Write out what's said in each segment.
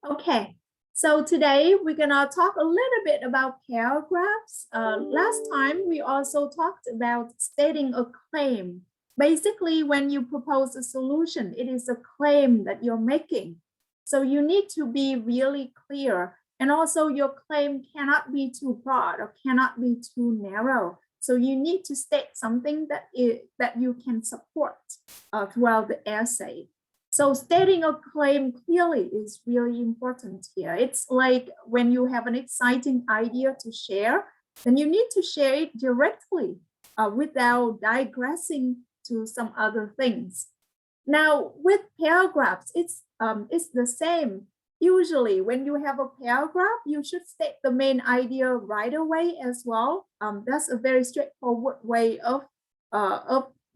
Okay, so today we're gonna talk a little bit about paragraphs. Last time we also talked about stating a claim. Basically, when you propose a solution, it is a claim that you're making. So you need to be really clear. And also your claim cannot be too broad or cannot be too narrow. So you need to state something that you can support throughout the essay. So stating a claim clearly is really important here. It's like when you have an exciting idea to share, then you need to share it directly without digressing to some other things. Now with paragraphs, it's the same. Usually when you have a paragraph, you should state the main idea right away as well. That's a very straightforward way of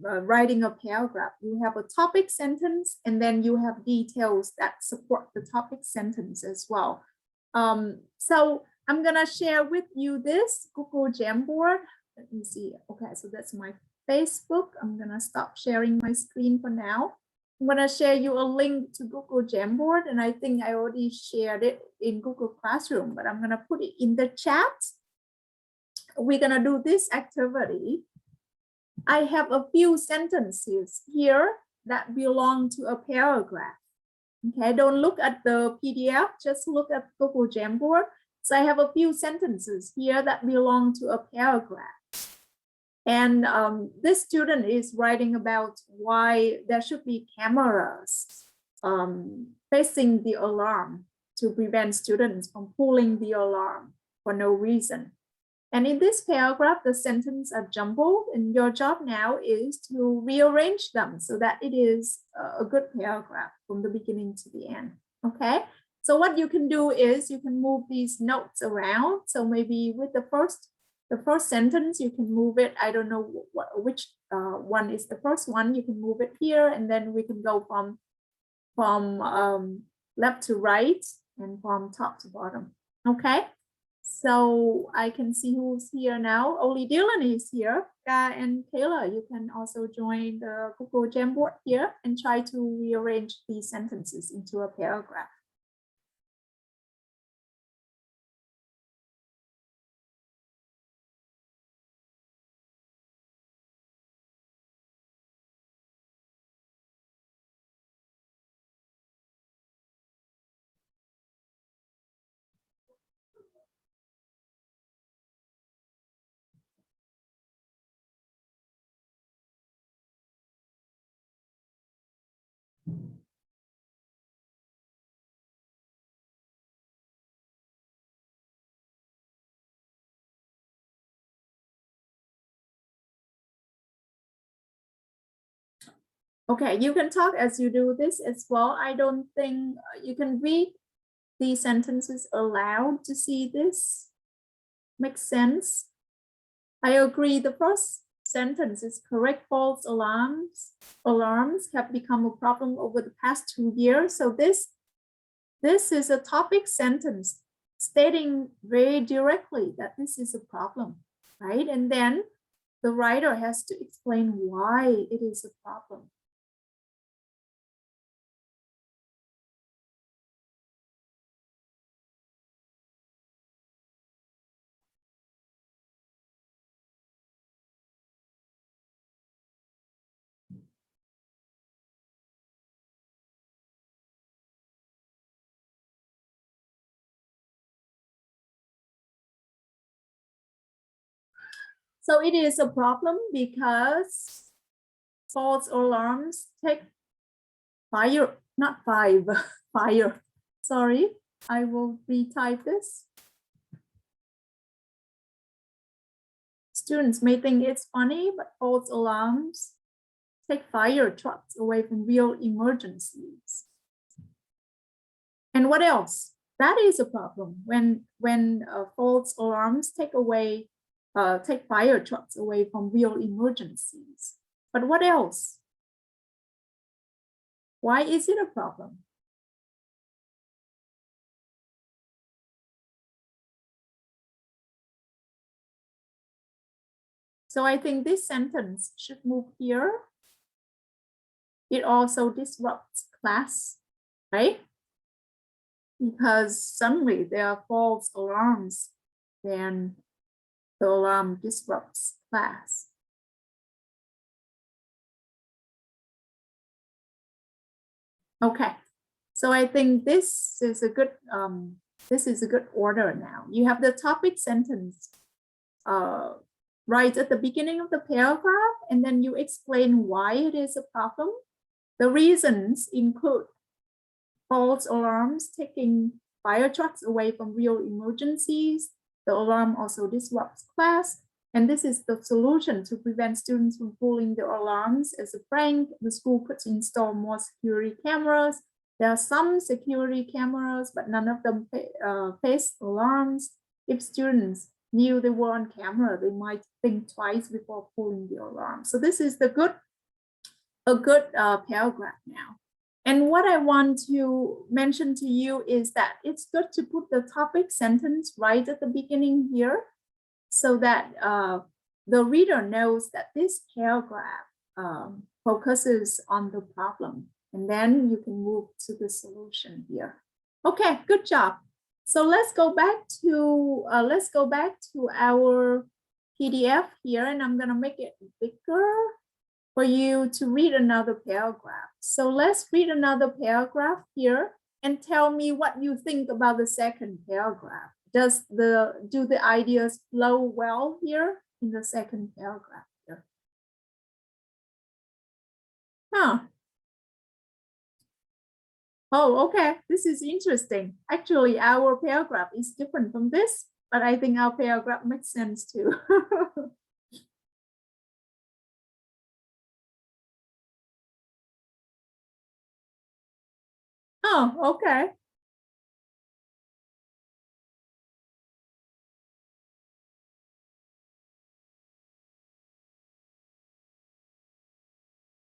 writing a paragraph. You have a topic sentence and then you have details that support the topic sentence as well. So I'm gonna share with you this Google Jamboard. Let me see. Okay, so that's my Facebook. I'm gonna stop sharing my screen for now. I'm gonna share you a link to Google Jamboard, and I think I already shared it in Google Classroom, but I'm gonna put it in the chat. We're gonna do this activity. I have a few sentences here that belong to a paragraph. Okay, don't look at the PDF, just look at Google Jamboard. So I have a few sentences here that belong to a paragraph. And this student is writing about why there should be cameras facing the alarm to prevent students from pulling the alarm for no reason. And in this paragraph, the sentences are jumbled, and your job now is to rearrange them so that it is a good paragraph from the beginning to the end. Okay, so what you can do is you can move these notes around. So maybe with the first sentence, you can move it. I don't know which one is the first one. You can move it here, and then we can go from left to right and from top to bottom. Okay. So I can see who's here now. Only Dylan is here. And Kayla, you can also join the Google Jamboard here and try to rearrange these sentences into a paragraph. Okay, you can talk as you do this as well. I don't think you can read these sentences aloud to see this. Makes sense. I agree. The first sentence is correct. False alarms have become a problem over the past 2 years. So this is a topic sentence stating very directly that this is a problem, right? And then the writer has to explain why it is a problem. So it is a problem because false alarms take fire, not five, fire. Sorry, I will retype this. Students may think it's funny, but false alarms take fire trucks away from real emergencies. And what else? That is a problem when false alarms take fire trucks away from real emergencies. But what else? Why is it a problem? So I think this sentence should move here. It also disrupts class, right? because suddenly there are false alarms, then the alarm disrupts class. Okay, so I think this is a good order now. You have the topic sentence right at the beginning of the paragraph, and then you explain why it is a problem. The reasons include false alarms, taking fire trucks away from real emergencies. The alarm also disrupts class. And this is the solution to prevent students from pulling the alarms as a prank. The school could install more security cameras. There are some security cameras, but none of them face alarms. If students knew they were on camera, they might think twice before pulling the alarm. So this is a good paragraph now. And what I want to mention to you is that it's good to put the topic sentence right at the beginning here, so that the reader knows that this paragraph focuses on the problem, and then you can move to the solution here. Okay, good job. So let's go back to our PDF here, and I'm gonna make it bigger for you to read another paragraph. So let's read another paragraph here and tell me what you think about the second paragraph. Do the ideas flow well here in the second paragraph here? Huh. Oh, okay. This is interesting. Actually, our paragraph is different from this, but I think our paragraph makes sense too. Oh, okay.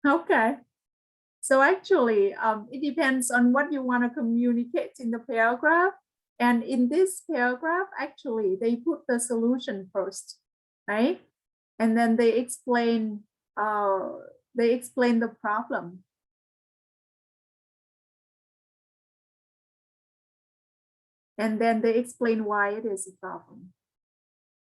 Okay. So actually, it depends on what you want to communicate in the paragraph. And in this paragraph, actually, they put the solution first, right? And then they explain the problem. And then they explain why it is a problem.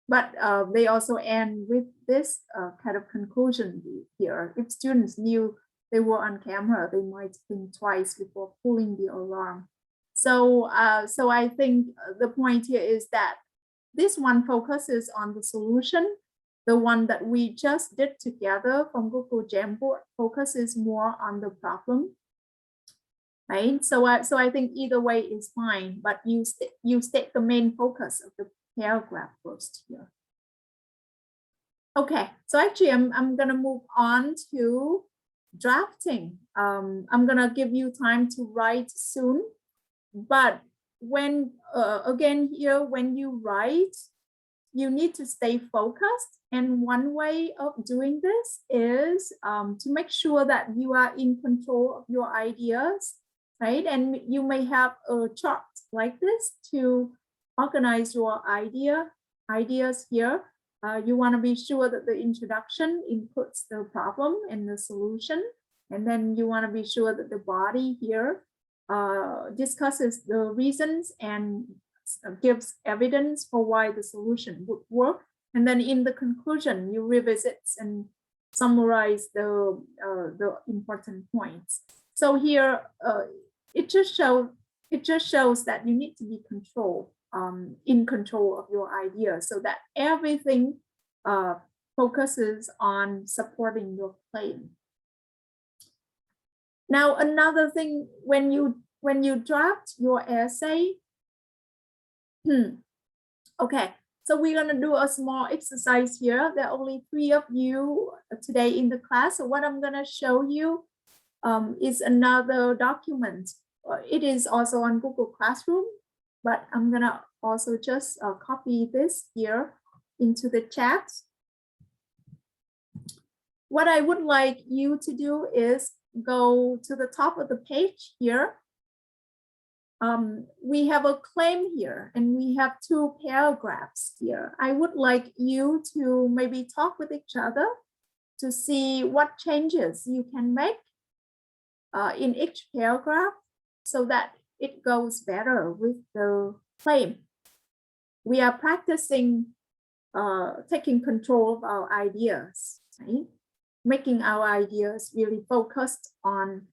But they also end with this kind of conclusion here. If students knew they were on camera, they might think twice before pulling the alarm. So I think the point here is that this one focuses on the solution. The one that we just did together from Google Jamboard focuses more on the problem. Right? So I think either way is fine, but you state the main focus of the paragraph first here. Okay, so actually I'm gonna move on to drafting. I'm gonna give you time to write soon, but when again here, when you write, you need to stay focused. And one way of doing this is to make sure that you are in control of your ideas, right? And you may have a chart like this to organize your ideas here. You want to be sure that the introduction includes the problem and the solution. And then you want to be sure that the body here discusses the reasons and gives evidence for why the solution would work. And then in the conclusion, you revisit and summarize the important points. So here, it just shows that you need to be in control of your idea, so that everything focuses on supporting your claim. Now, another thing, when you draft your essay, okay, so we're gonna do a small exercise here. There are only 3 of you today in the class. So what I'm gonna show you is another document. It is also on Google Classroom, but I'm gonna also just copy this here into the chat. What I would like you to do is go to the top of the page here. We have a claim here, and we have 2 paragraphs here. I would like you to maybe talk with each other to see what changes you can make in each paragraph, so that it goes better with the claim. We are practicing taking control of our ideas, right? Making our ideas really focused on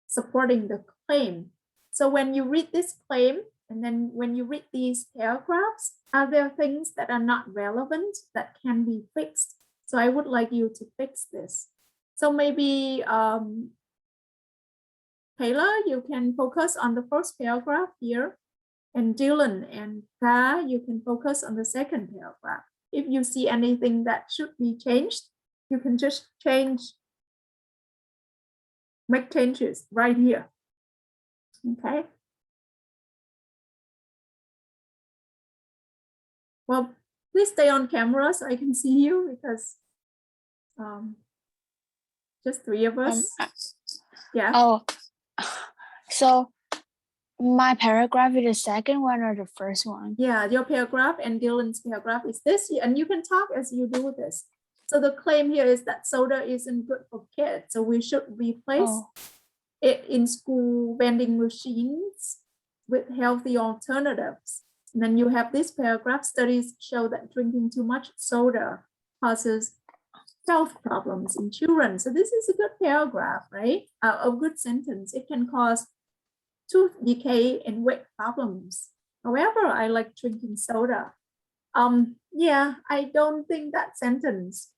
supporting the claim. So when you read this claim, and then when you read these paragraphs, are there things that are not relevant that can be fixed? So I would like you to fix this. So maybe Taylor, you can focus on the first paragraph here, and Dylan and Ka, you can focus on the second paragraph. If you see anything that should be changed, you can just make changes right here. Okay. Well, please stay on camera so I can see you, because just three of us. Yeah. Oh, so my paragraph is the second one or the first one? Yeah, your paragraph and Dylan's paragraph is this, and you can talk as you do this. So the claim here is that soda isn't good for kids, so we should replace it in school vending machines with healthy alternatives. And then you have this paragraph: studies show that drinking too much soda causes health problems in children. So this is a good paragraph, right? A good sentence. It can cause tooth decay and weight problems. However, I like drinking soda. Yeah, I don't think that sentence.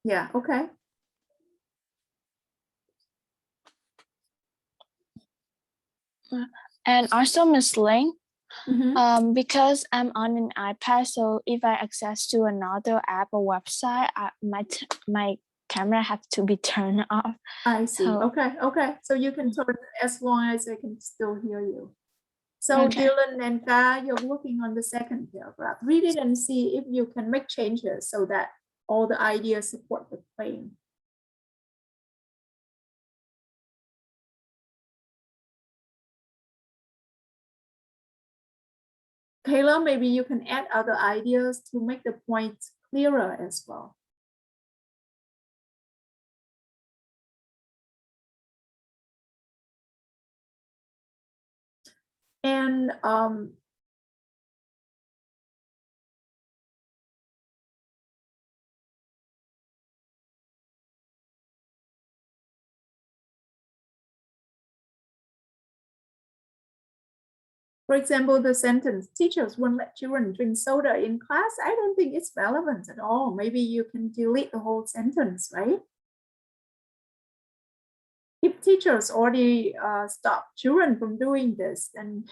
Yeah, okay. And also, Ms. Ling, because I'm on an iPad, so if I access to another app or website, my camera have to be turned off. I see. So, okay. So you can turn as long as I can still hear you. So okay. Dylan and Ka, you're working on the second paragraph. Read it and see if you can make changes so that all the ideas support the claim. Taylor, maybe you can add other ideas to make the point clearer as well. And for example, the sentence, teachers won't let children drink soda in class. I don't think it's relevant at all. Maybe you can delete the whole sentence, right? If teachers already stop children from doing this, then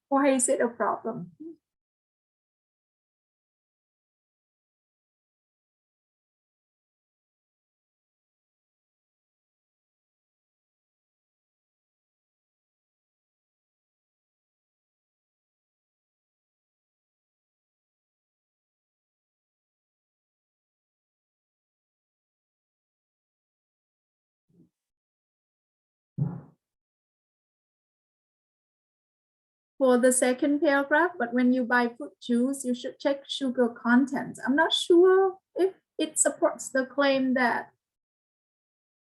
why is it a problem? For the second paragraph, but when you buy fruit juice, you should check sugar content. I'm not sure if it supports the claim that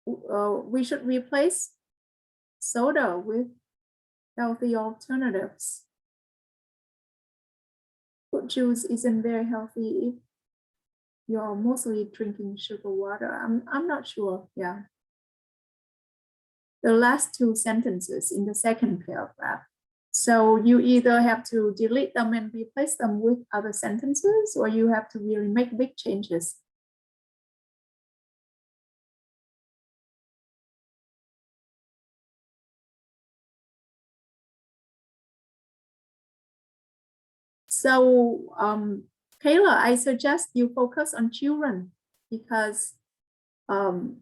we should replace soda with healthy alternatives. Fruit juice isn't very healthy if you're mostly drinking sugar water. I'm not sure. Yeah. The last two sentences in the second paragraph. So you either have to delete them and replace them with other sentences, or you have to really make big changes. So Kayla, I suggest you focus on children, because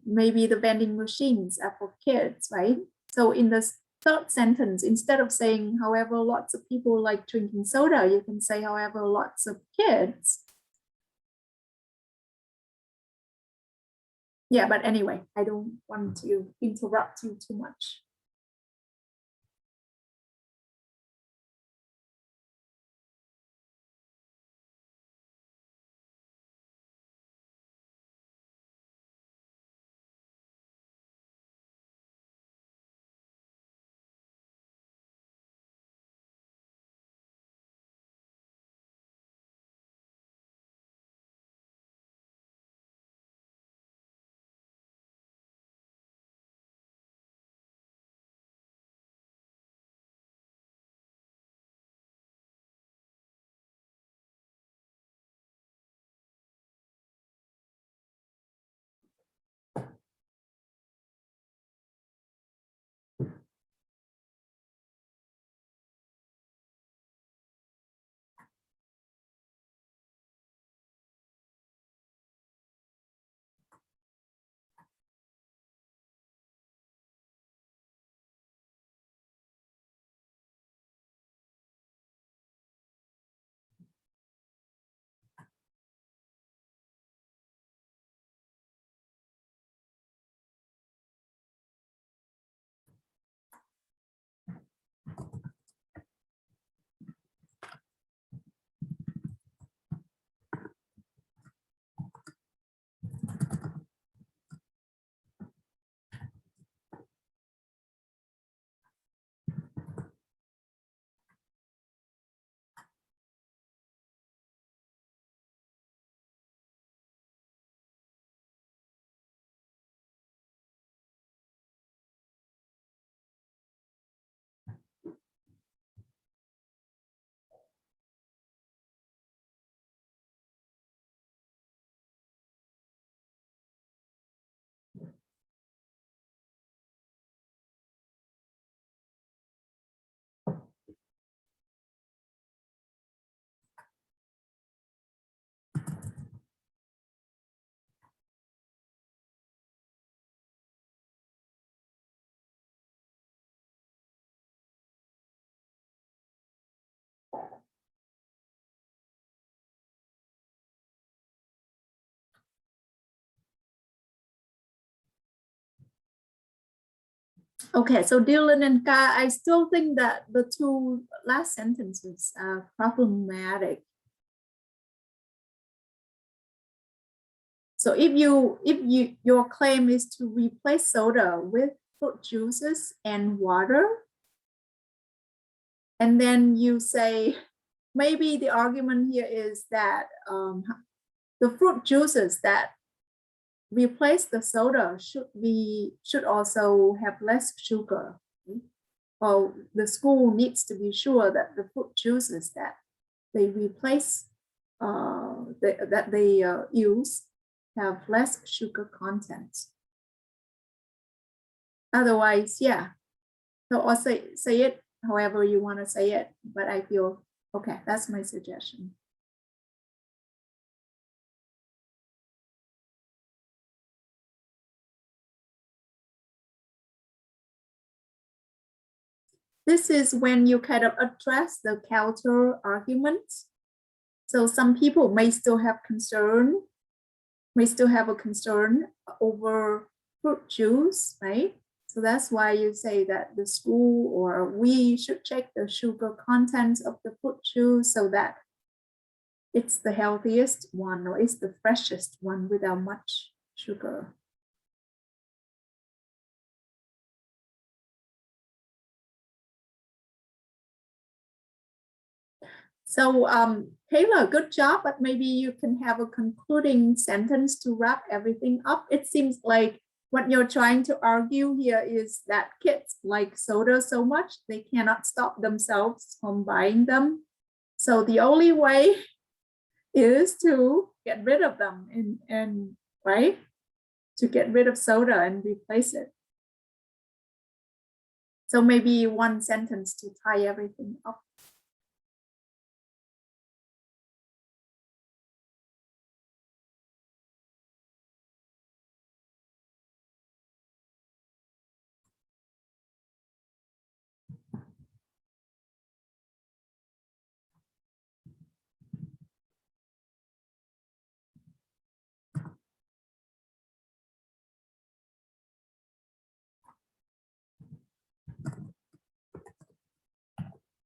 maybe the vending machines are for kids, right? So in the third sentence, instead of saying, however, lots of people like drinking soda, you can say, however, lots of kids. Yeah, but anyway, I don't want to interrupt you too much. Okay, so Dylan and Ka, I still think that the two last sentences are problematic. So if your claim is to replace soda with fruit juices and water, and then you say maybe the argument here is that the fruit juices that replace the soda should also have less sugar. Or the school needs to be sure that the fruit juices that they replace that they use have less sugar content. Otherwise, yeah. So I'll say it however you want to say it, but I feel okay, that's my suggestion. This is when you kind of address the counter arguments. So some people may still have a concern over fruit juice, right? So that's why you say that the school or we should check the sugar content of the fruit juice so that it's the healthiest one or it's the freshest one without much sugar. So Kayla, good job, but maybe you can have a concluding sentence to wrap everything up. It seems like what you're trying to argue here is that kids like soda so much, they cannot stop themselves from buying them. So the only way is to get rid of them and right? To get rid of soda and replace it. So maybe one sentence to tie everything up.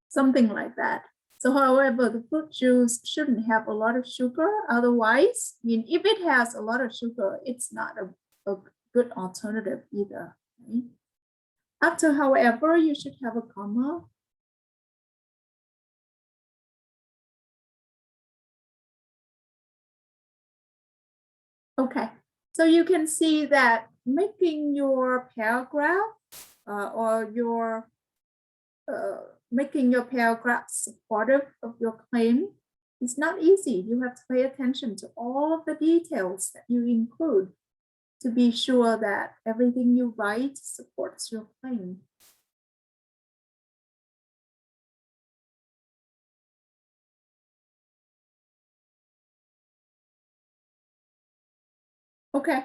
Something like that. So however, the fruit juice shouldn't have a lot of sugar. Otherwise, I mean, if it has a lot of sugar, it's not a good alternative either. Right? After, however, you should have a comma. Okay, so you can see that making your paragraph or your making your paragraph supportive of your claim is not easy. You have to pay attention to all of the details that you include to be sure that everything you write supports your claim. Okay,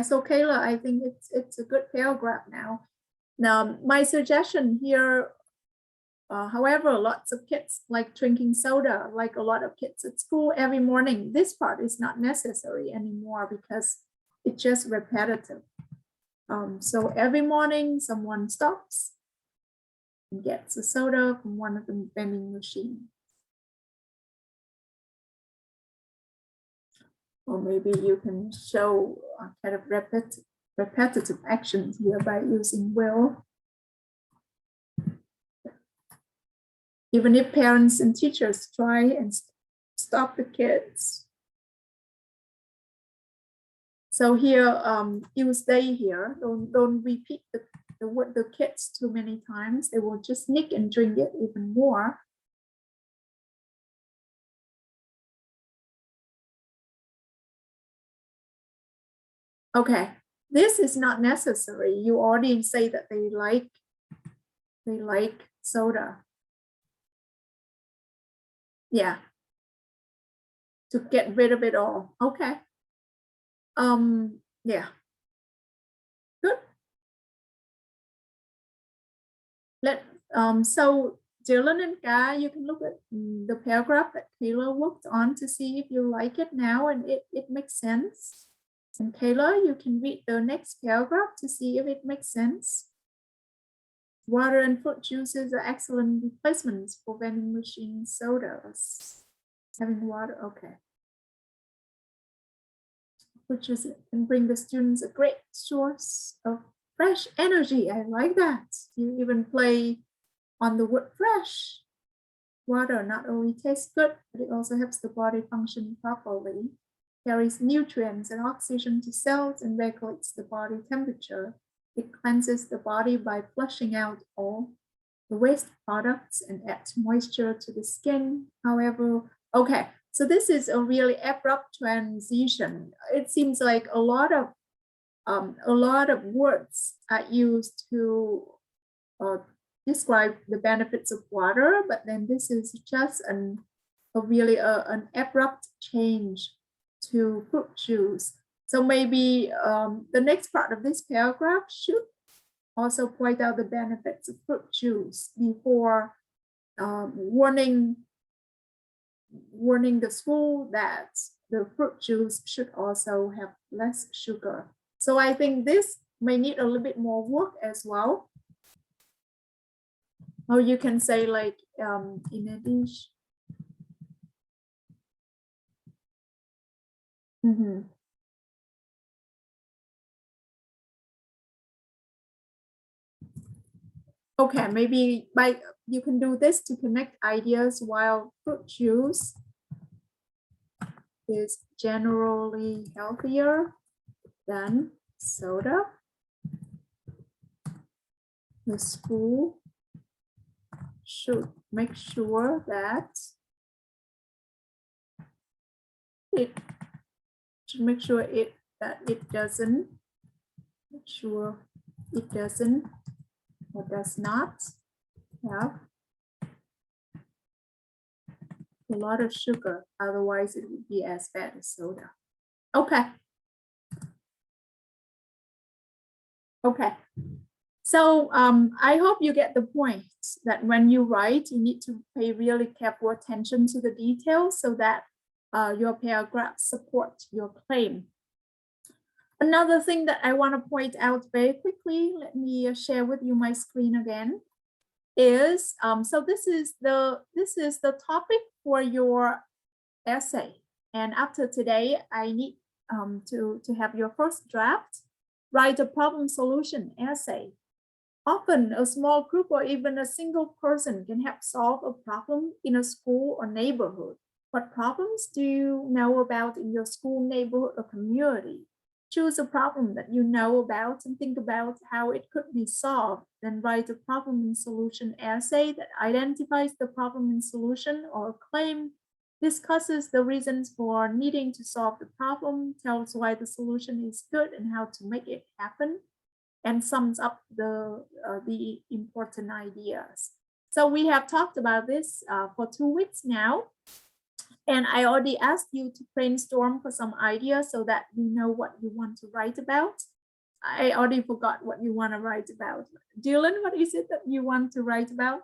so Kayla, I think it's a good paragraph now. Now, my suggestion here, however, lots of kids like drinking soda, like a lot of kids at school every morning. This part is not necessary anymore because it's just repetitive. So every morning someone stops and gets a soda from one of the vending machines. Or maybe you can show kind of repetitive actions here by using will. Even if parents and teachers try and stop the kids. So here, you stay here. Don't repeat the word the kids too many times. They will just sneak and drink it even more. Okay, this is not necessary. You already say that they like soda. Yeah. To get rid of it all. Okay. Yeah. Good. So Dylan and Guy, you can look at the paragraph that Kayla worked on to see if you like it now and it makes sense. And Kayla, you can read the next paragraph to see if it makes sense. Water and fruit juices are excellent replacements for vending machine sodas. Having water, okay. Fruit juice can bring the students a great source of fresh energy. I like that. You even play on the word fresh. Water not only tastes good, but it also helps the body function properly, carries nutrients and oxygen to cells, and regulates the body temperature. It cleanses the body by flushing out all the waste products and adds moisture to the skin. However, okay, so this is a really abrupt transition. It seems like a lot of words are used to describe the benefits of water, but then this is just an abrupt change to fruit juice. So maybe the next part of this paragraph should also point out the benefits of fruit juice before warning the school that the fruit juice should also have less sugar. So I think this may need a little bit more work as well. Or you can say like in a dish. Okay, maybe you can do this to connect ideas. While fruit juice is generally healthier than soda, the school should make sure that it doesn't or does not have a lot of sugar, otherwise it would be as bad as soda. Okay. So I hope you get the point that when you write, you need to pay really careful attention to the details so that your paragraphs support your claim. Another thing that I want to point out very quickly, let me share with you my screen again, is so this is the topic for your essay. And after today, I need to have your first draft. Write a problem solution essay. Often a small group or even a single person can help solve a problem in a school or neighborhood. What problems do you know about in your school, neighborhood, or community? Choose a problem that you know about and think about how it could be solved. Then write a problem and solution essay that identifies the problem and solution or claim, discusses the reasons for needing to solve the problem, tells why the solution is good and how to make it happen, and sums up the important ideas. So we have talked about this for 2 weeks now. And I already asked you to brainstorm for some ideas so that you know what you want to write about. I already forgot what you want to write about. Dylan, what is it that you want to write about?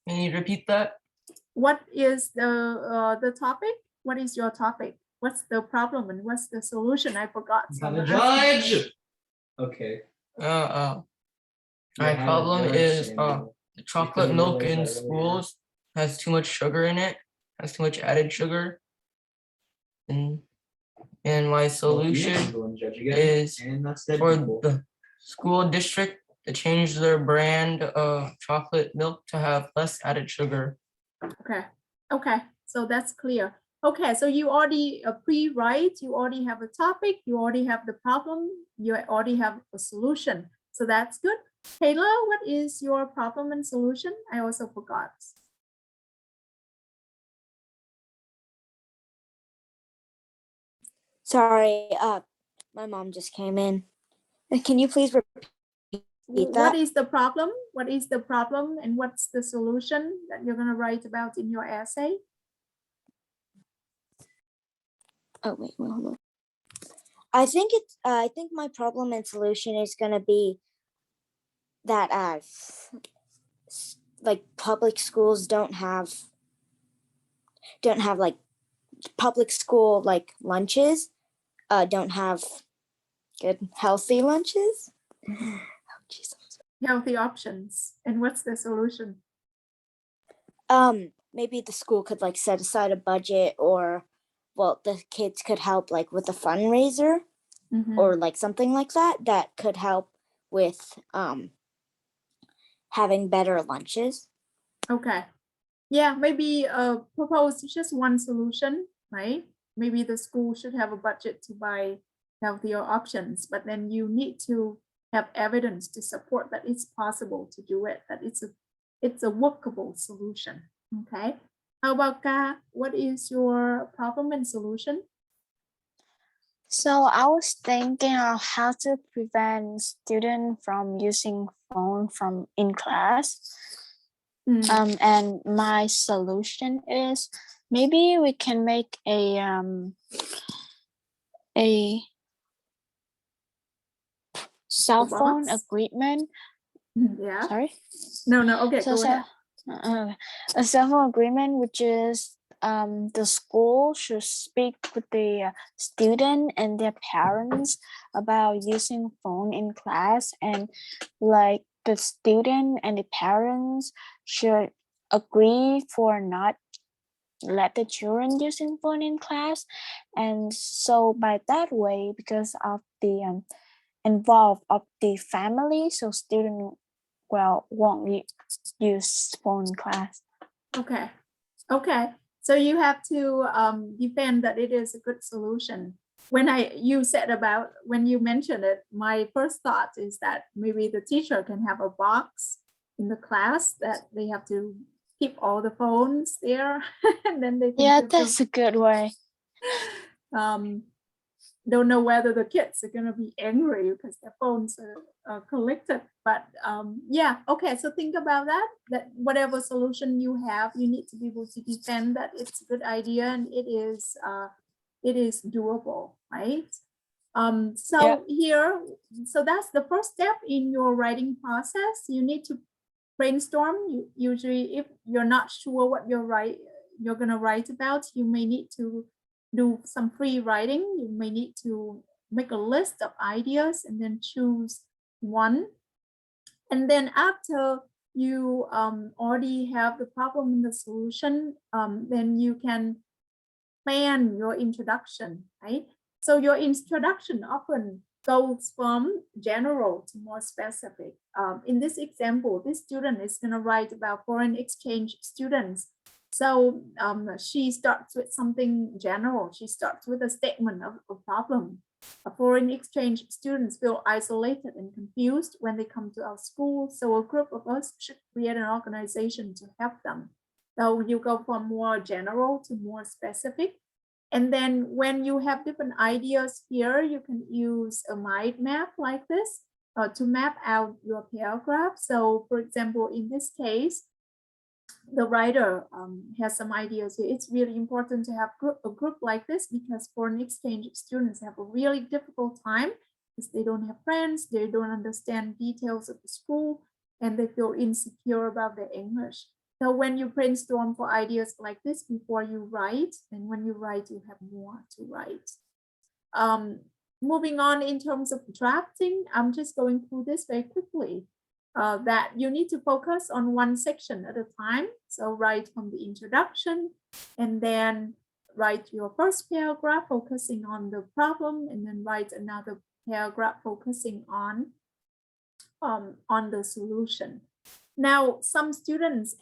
Can you repeat that? What is the topic? What is your topic? What's the problem and what's the solution? I forgot. Have a judge. Okay. My problem is the chocolate milk in schools has too much sugar in it, has too much added sugar. And my solution is for the school district to change their brand of chocolate milk to have less added sugar. Okay, so that's clear. Okay, so you already pre-write, you already have a topic, you already have the problem, you already have a solution. So that's good. Taylor, what is your problem and solution? I also forgot. Sorry, my mom just came in. Can you please repeat that? What is the problem? What is the problem and what's the solution that you're going to write about in your essay? Oh, wait, hold on. I think my problem and solution is going to be that like public schools don't have like public school like lunches don't have good healthy lunches. Healthy options. And what's the solution? Maybe the school could like set aside a budget, or well, the kids could help like with a fundraiser or like something like that could help with having better lunches. Okay. Yeah, maybe propose just one solution, right? Maybe the school should have a budget to buy healthier options, but then you need to have evidence to support that it's possible to do it, that it's a workable solution. Okay. How about Ka? What is your problem and solution? So I was thinking of how to prevent students from using phone from in class. And my solution is maybe we can make a cell phone box? agreement. Yeah. Sorry. No. Okay. So, go ahead. a cell phone agreement, which is the school should speak with the student and their parents about using phone in class, and like the student and the parents should agree for not let the children using phone in class. And so by that way, because of the involve of the family, so student won't use phone in class. Okay. So you have to defend that it is a good solution. When you mentioned it, my first thought is that maybe the teacher can have a box in the class that they have to keep all the phones there, and then they can. Yeah, that's a good way. Don't know whether the kids are gonna be angry because their phones are collected, but yeah, okay. So think about that whatever solution you have, you need to be able to defend that it's a good idea and it is doable, right? So here, so that's the first step in your writing process. You need to brainstorm. Usually, if you're not sure what you're gonna write about, you may need to do some free writing. You may need to make a list of ideas and then choose one. And then after you already have the problem and the solution, then you can plan your introduction, right? So your introduction often goes from general to more specific. In this example, this student is going to write about foreign exchange students. So she starts with something general. She starts with a statement of a problem. Foreign exchange students feel isolated and confused when they come to our school. So a group of us should create an organization to help them. So you go from more general to more specific. And then when you have different ideas here, you can use a mind map like this to map out your paragraph. So for example, in this case, the writer has some ideas here. It's really important to have a group like this because foreign exchange students have a really difficult time because they don't have friends, they don't understand details of the school, and they feel insecure about their English. So when you brainstorm for ideas like this before you write, and when you write, you have more to write. Moving on in terms of drafting, I'm just going through this very quickly. That you need to focus on one section at a time. So write from the introduction and then write your first paragraph focusing on the problem, and then write another paragraph focusing on the solution. Now, some students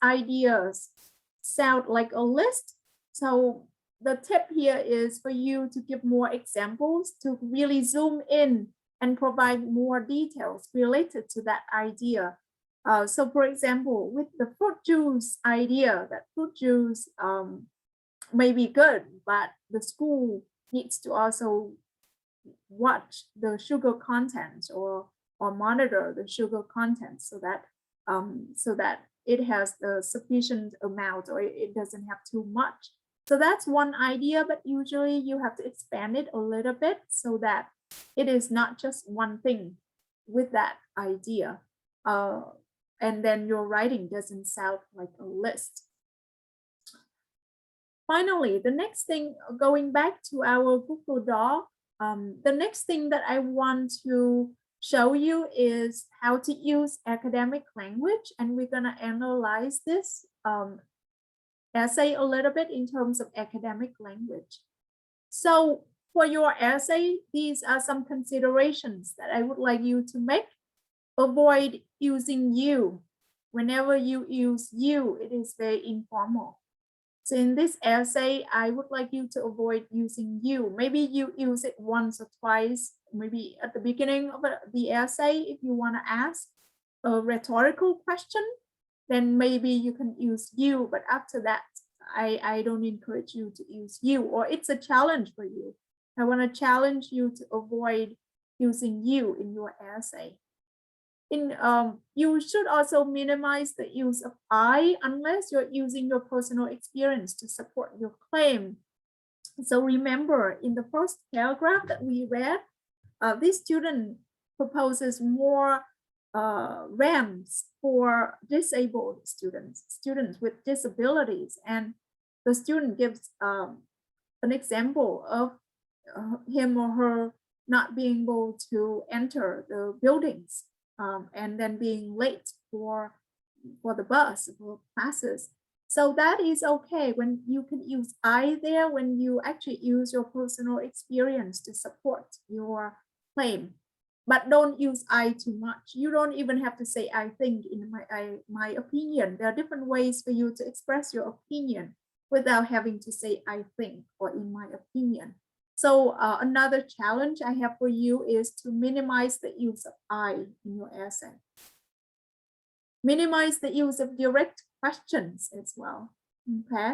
ideas sound like a list. So the tip here is for you to give more examples, to really zoom in and provide more details related to that idea. So for example, with the fruit juice idea, that fruit juice may be good, but the school needs to also watch the sugar content or monitor the sugar content so that it has the sufficient amount or it doesn't have too much. So that's one idea, but usually you have to expand it a little bit so that it is not just one thing with that idea. And then your writing doesn't sound like a list. Finally, the next thing, going back to our Google Doc, The next thing that I want to show you is how to use academic language, and we're gonna analyze this essay a little bit in terms of academic language. So for your essay, these are some considerations that I would like you to make. Avoid using you. Whenever you use you, it is very informal. So in this essay, I would like you to avoid using you. Maybe you use it once or twice, maybe at the beginning of the essay, if you want to ask a rhetorical question, then maybe you can use you, but after that, I don't encourage you to use you, or it's a challenge for you. I want to challenge you to avoid using you in your essay. You should also minimize the use of I unless you're using your personal experience to support your claim. So remember, in the first paragraph that we read, this student proposes more ramps for disabled students with disabilities, and the student gives an example of him or her not being able to enter the buildings and then being late for the bus, for classes. So that is okay when you can use I there, when you actually use your personal experience to support your claim. But don't use I too much. You don't even have to say I think, in my opinion. There are different ways for you to express your opinion without having to say I think or in my opinion. So another challenge I have for you is to minimize the use of I in your essay. Minimize the use of direct questions as well. Okay.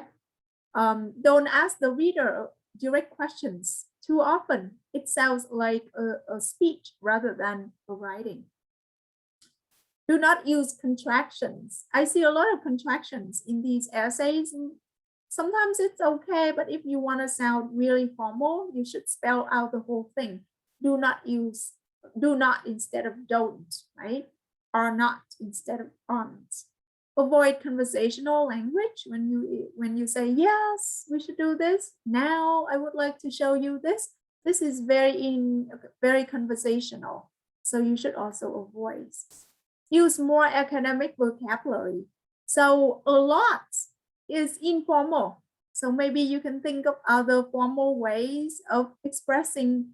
Don't ask the reader direct questions too often. It sounds like a speech rather than a writing. Do not use contractions. I see a lot of contractions in these essays. Sometimes it's okay, but if you want to sound really formal, you should spell out the whole thing. Do not use do not instead of don't, right? Are not instead of aren't. Avoid conversational language when you say, yes, we should do this. Now I would like to show you this. This is very conversational. So you should also avoid. Use more academic vocabulary. So a lot is informal. So maybe you can think of other formal ways of expressing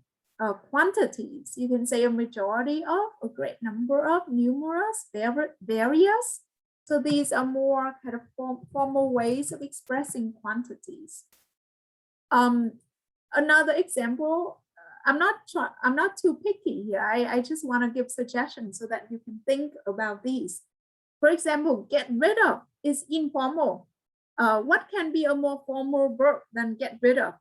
quantities. You can say a majority of, a great number of, numerous, various. So these are more kind of formal ways of expressing quantities. Another example, I'm not too picky here. I just want to give suggestions so that you can think about these. For example, get rid of is informal. What can be a more formal verb than get rid of?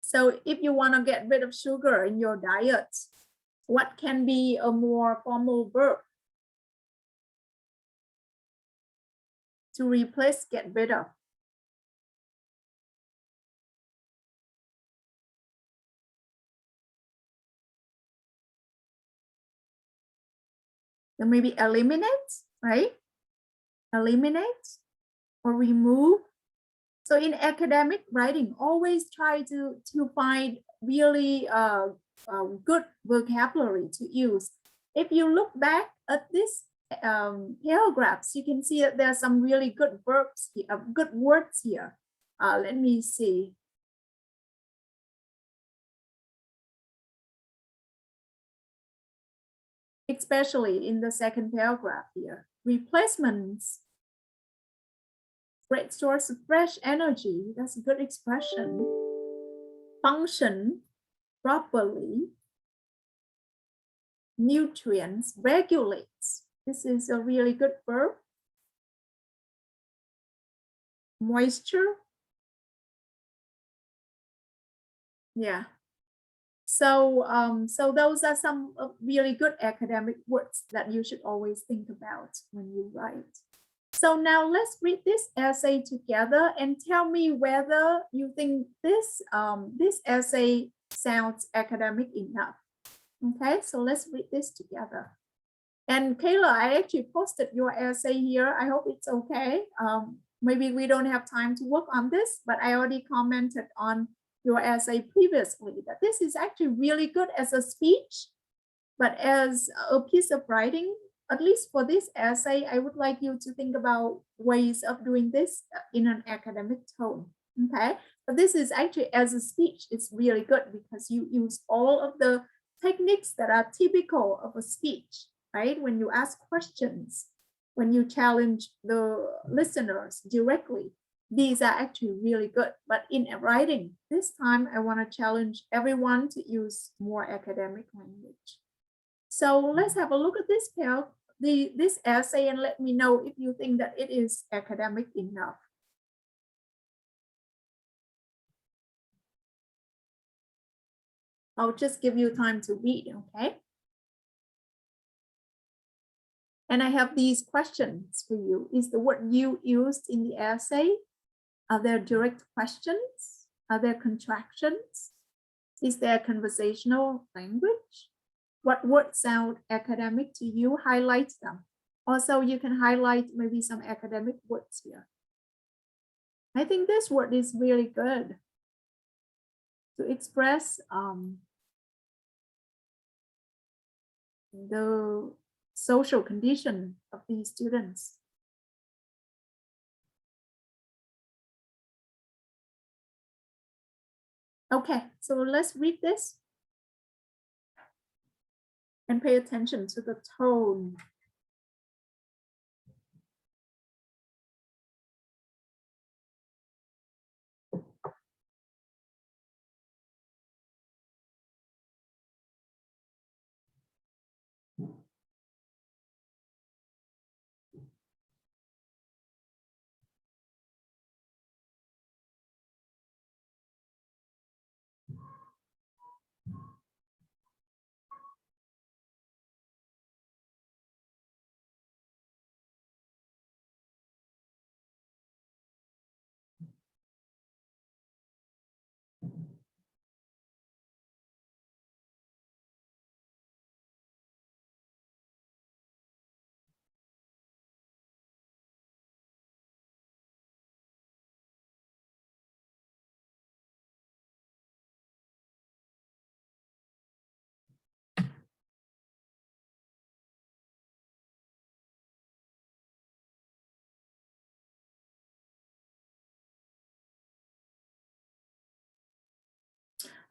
So if you want to get rid of sugar in your diet, what can be a more formal verb to replace get rid of? So maybe eliminate, right? Eliminate or remove. So in academic writing, always try to find really good vocabulary to use. If you look back at this paragraphs, you can see that there are some really good verbs here, good words here. Let me see. Especially in the second paragraph here, replacements. Great source of fresh energy. That's a good expression. Function properly. Nutrients regulates. This is a really good verb. Moisture. Yeah. So, so those are some really good academic words that you should always think about when you write. So now let's read this essay together and tell me whether you think this essay sounds academic enough. Okay, so let's read this together. And Kayla, I actually posted your essay here. I hope it's okay. Maybe we don't have time to work on this, but I already commented on your essay previously that this is actually really good as a speech, but as a piece of writing, at least for this essay, I would like you to think about ways of doing this in an academic tone, okay? But this is actually, as a speech, it's really good because you use all of the techniques that are typical of a speech, right? When you ask questions, when you challenge the listeners directly, these are actually really good. But in writing, this time I want to challenge everyone to use more academic language. So let's have a look at this this essay and let me know if you think that it is academic enough. I'll just give you time to read, okay? And I have these questions for you. Is the word "you" used in the essay? Are there direct questions? Are there contractions? Is there conversational language? What words sound academic to you? Highlight them. Also, you can highlight maybe some academic words here. I think this word is really good to express the social condition of these students. Okay, so let's read this and pay attention to the tone.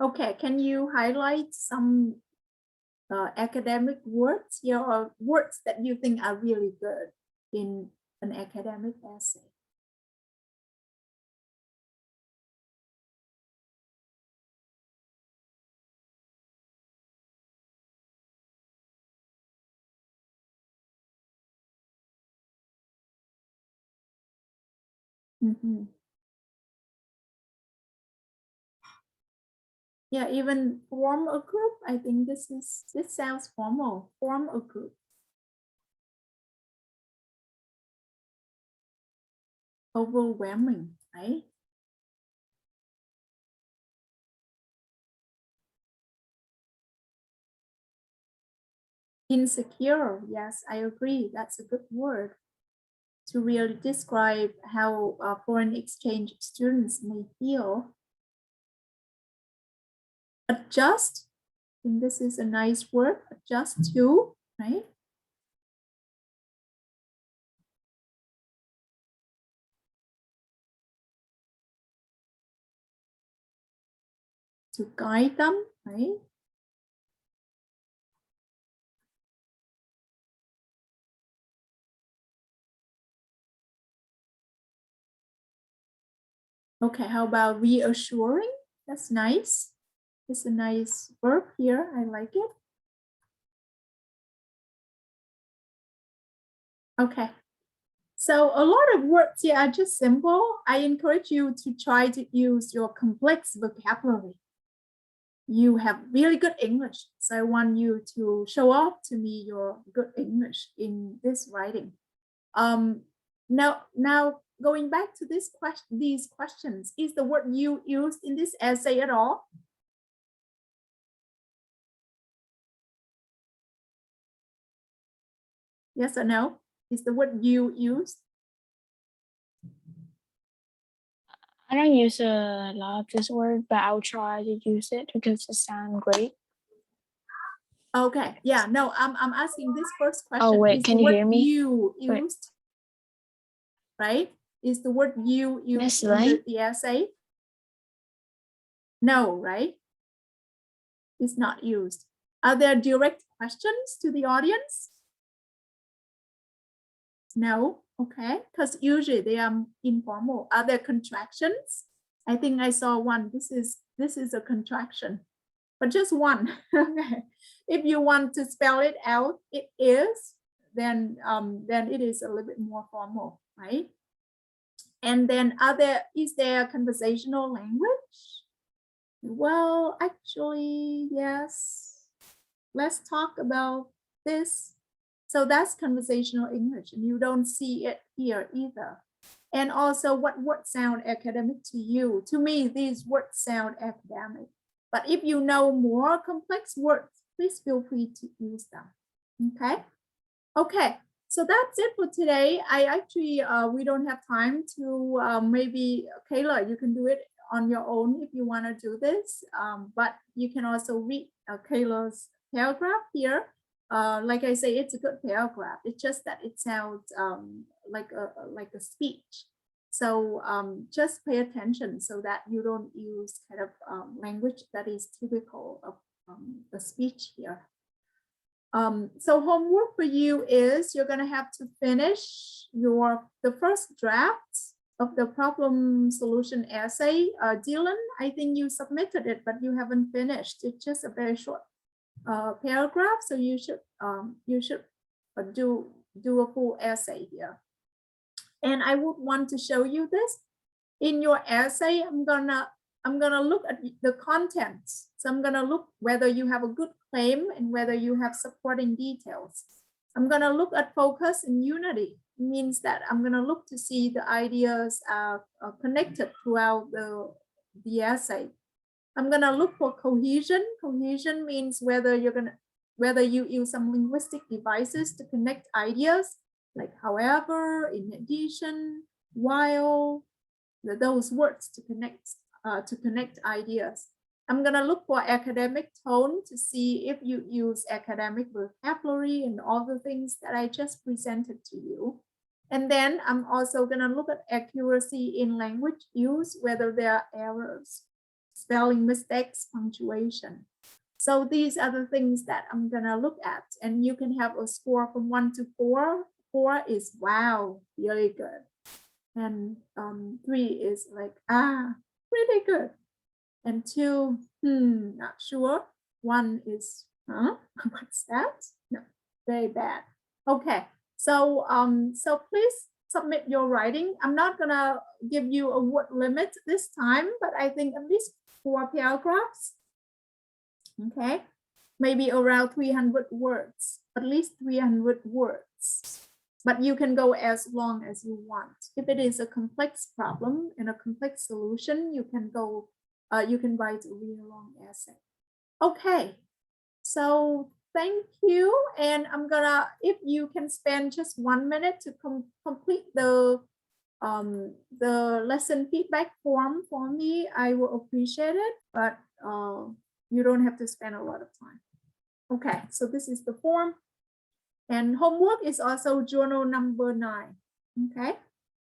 Okay, can you highlight some academic words, or words that you think are really good in an academic essay? Mm-hmm. Yeah, even form a group. I think this sounds formal. Form a group. Overwhelming, right? Insecure. Yes, I agree. That's a good word to really describe how foreign exchange students may feel. Adjust. And this is a nice word. Adjust to, right? To guide them, right? Okay, how about reassuring? That's nice. It's a nice verb here. I like it. Okay. So a lot of words here are just simple. I encourage you to try to use your complex vocabulary. You have really good English. So I want you to show off to me your good English in this writing. Now going back to these questions, is the word "you" used in this essay at all? Yes or no? Is the word you used? I don't use a lot of this word, but I'll try to use it because it sounds great. Okay, yeah, no, I'm asking this first question. Oh, wait, Is can the you word hear me? you Wait. used? Right? Is the word you Miss used in Lane? the essay? No, right? It's not used. Are there direct questions to the audience? No, okay, because usually they are informal. Are there contractions? I think I saw one. This is a contraction, but just one. Okay. If you want to spell it out, it is, then it is a little bit more formal, right? And then is there conversational language? Well, actually, yes. Let's talk about this. So that's conversational English, and you don't see it here either. And also, what words sound academic to you? To me, these words sound academic. But if you know more complex words, please feel free to use them. Okay? Okay, so that's it for today. I actually, we don't have time to, maybe, Kayla, you can do it on your own if you want to do this. But you can also read Kayla's paragraph here. Like I say, it's a good paragraph. It's just that it sounds like a speech. So just pay attention so that you don't use kind of language that is typical of the speech here. So homework for you is you're gonna have to finish the first draft of the problem solution essay. Dylan, I think you submitted it, but you haven't finished. It's just a very short paragraph, so you should do a full essay here. And I would want to show you this. In your essay, I'm gonna look at the contents. So I'm gonna look whether you have a good claim and whether you have supporting details. I'm gonna look at focus and unity. It means that I'm gonna look to see the ideas are connected throughout the essay. I'm gonna look for cohesion. Cohesion means whether you use some linguistic devices to connect ideas, like however, in addition, while, those words to connect ideas. I'm gonna look for academic tone to see if you use academic vocabulary and all the things that I just presented to you. And then I'm also gonna look at accuracy in language use, whether there are errors, spelling mistakes, punctuation. So these are the things that I'm gonna look at, and you can have a score from 1 to 4. 4 is wow, really good. And 3 is like, really good. And 2, not sure. 1 is, what's that? No, very bad. Okay, so please submit your writing. I'm not gonna give you a word limit this time, but I think at least 4 paragraphs. Okay, maybe around 300 words, at least 300 words. But you can go as long as you want. If it is a complex problem and a complex solution, you can go, you can write a really long essay. Okay, so thank you. And I'm gonna, if you can spend just 1 minute to complete the lesson feedback form for me, I will appreciate it, but you don't have to spend a lot of time. Okay, so this is the form. And homework is also journal number 9. Okay,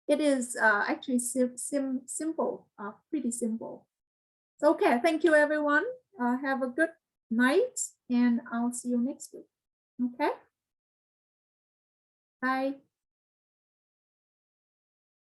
it is actually simple, pretty simple. So, okay, thank you everyone. Have a good night, and I'll see you next week. Okay, bye.